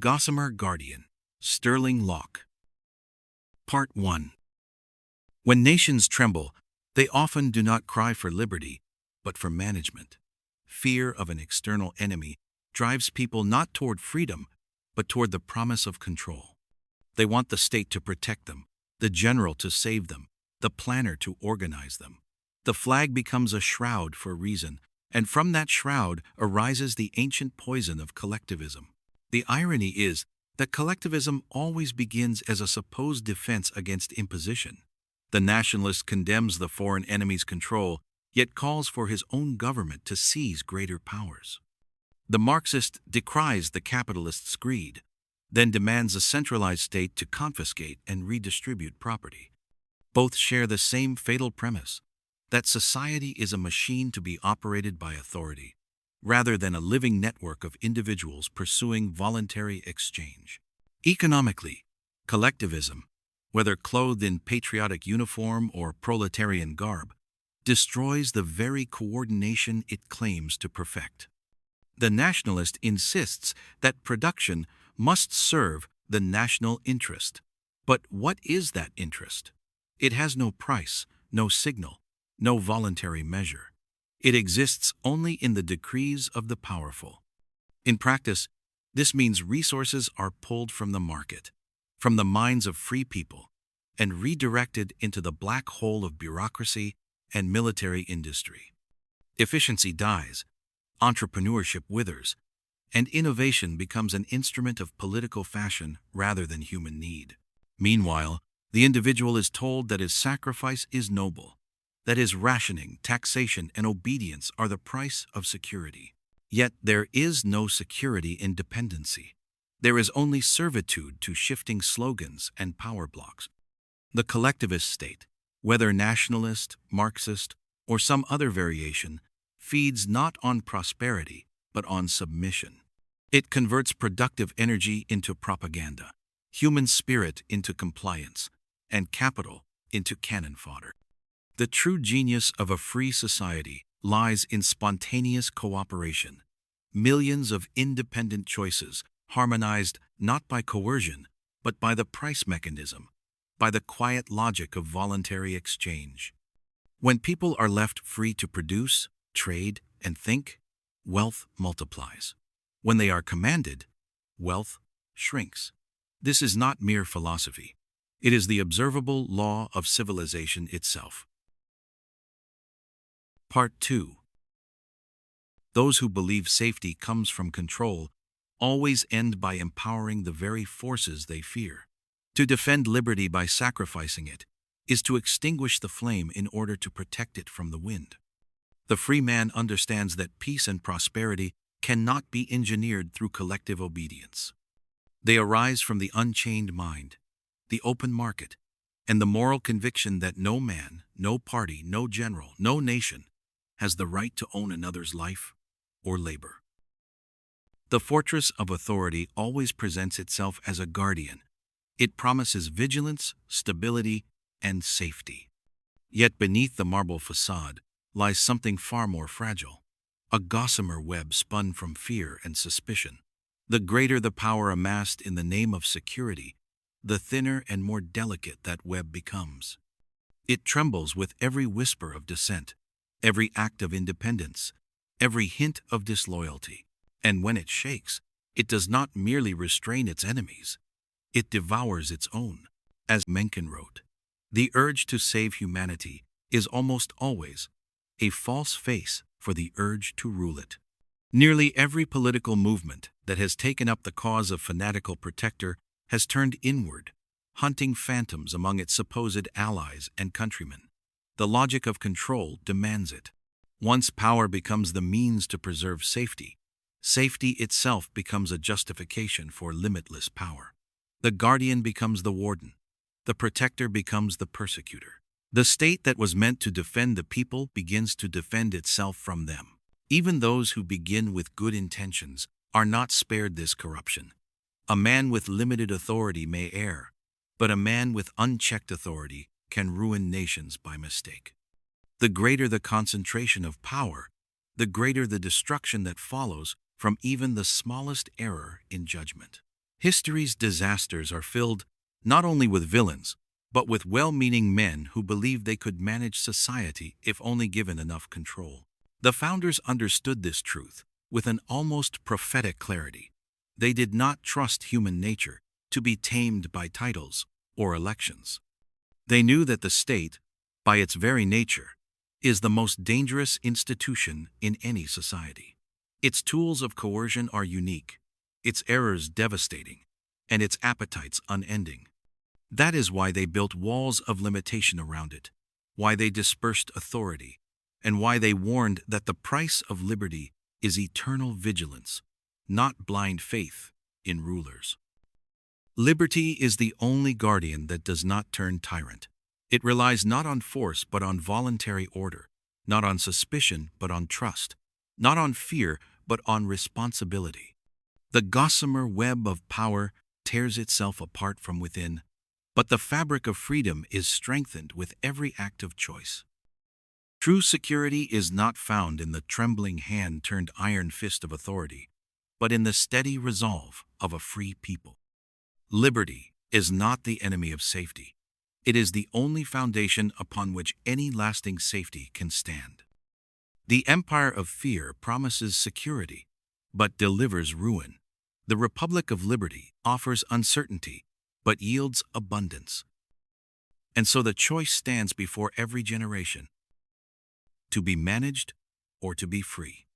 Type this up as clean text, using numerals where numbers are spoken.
Gossamer Guardian, Sterling Locke. Part 1. When nations tremble, they often do not cry for liberty, but for management. Fear of an external enemy drives people not toward freedom, but toward the promise of control. They want the state to protect them, the general to save them, the planner to organize them. The flag becomes a shroud for reason, and from that shroud arises the ancient poison of collectivism. The irony is that collectivism always begins as a supposed defense against imposition. The nationalist condemns the foreign enemy's control, yet calls for his own government to seize greater powers. The Marxist decries the capitalist's greed, then demands a centralized state to confiscate and redistribute property. Both share the same fatal premise, that society is a machine to be operated by authority, rather than a living network of individuals pursuing voluntary exchange. Economically, collectivism, whether clothed in patriotic uniform or proletarian garb, destroys the very coordination it claims to perfect. The nationalist insists that production must serve the national interest. But what is that interest? It has no price, no signal, no voluntary measure. It exists only in the decrees of the powerful. In practice, this means resources are pulled from the market, from the minds of free people, and redirected into the black hole of bureaucracy and military industry. Efficiency dies, entrepreneurship withers, and innovation becomes an instrument of political fashion rather than human need. Meanwhile, the individual is told that his sacrifice is noble, that his rationing, taxation, and obedience are the price of security. Yet there is no security in dependency. There is only servitude to shifting slogans and power blocks. The collectivist state, whether nationalist, Marxist, or some other variation, feeds not on prosperity, but on submission. It converts productive energy into propaganda, human spirit into compliance, and capital into cannon fodder. The true genius of a free society lies in spontaneous cooperation, millions of independent choices harmonized not by coercion, but by the price mechanism, by the quiet logic of voluntary exchange. When people are left free to produce, trade, and think, wealth multiplies. When they are commanded, wealth shrinks. This is not mere philosophy. It is the observable law of civilization itself. Part 2. Those who believe safety comes from control always end by empowering the very forces they fear. To defend liberty by sacrificing it is to extinguish the flame in order to protect it from the wind. The free man understands that peace and prosperity cannot be engineered through collective obedience. They arise from the unchained mind, the open market, and the moral conviction that no man, no party, no general, no nation has the right to own another's life or labor. The fortress of authority always presents itself as a guardian. It promises vigilance, stability, and safety. Yet beneath the marble facade lies something far more fragile, a gossamer web spun from fear and suspicion. The greater the power amassed in the name of security, the thinner and more delicate that web becomes. It trembles with every whisper of dissent, every act of independence, every hint of disloyalty. And when it shakes, it does not merely restrain its enemies, it devours its own. As Mencken wrote, the urge to save humanity is almost always a false face for the urge to rule it. Nearly every political movement that has taken up the cause of fanatical protector has turned inward, hunting phantoms among its supposed allies and countrymen. The logic of control demands it. Once power becomes the means to preserve safety, safety itself becomes a justification for limitless power. The guardian becomes the warden. The protector becomes the persecutor. The state that was meant to defend the people begins to defend itself from them. Even those who begin with good intentions are not spared this corruption. A man with limited authority may err, but a man with unchecked authority can ruin nations by mistake. The greater the concentration of power, the greater the destruction that follows from even the smallest error in judgment. History's disasters are filled not only with villains, but with well-meaning men who believed they could manage society if only given enough control. The founders understood this truth with an almost prophetic clarity. They did not trust human nature to be tamed by titles or elections. They knew that the state, by its very nature, is the most dangerous institution in any society. Its tools of coercion are unique, its errors devastating, and its appetites unending. That is why they built walls of limitation around it, why they dispersed authority, and why they warned that the price of liberty is eternal vigilance, not blind faith in rulers. Liberty is the only guardian that does not turn tyrant. It relies not on force but on voluntary order, not on suspicion but on trust, not on fear but on responsibility. The gossamer web of power tears itself apart from within, but the fabric of freedom is strengthened with every act of choice. True security is not found in the trembling hand turned iron fist of authority, but in the steady resolve of a free people. Liberty is not the enemy of safety. It is the only foundation upon which any lasting safety can stand. The empire of fear promises security, but delivers ruin. The Republic of Liberty offers uncertainty, but yields abundance. And so the choice stands before every generation: to be managed or to be free.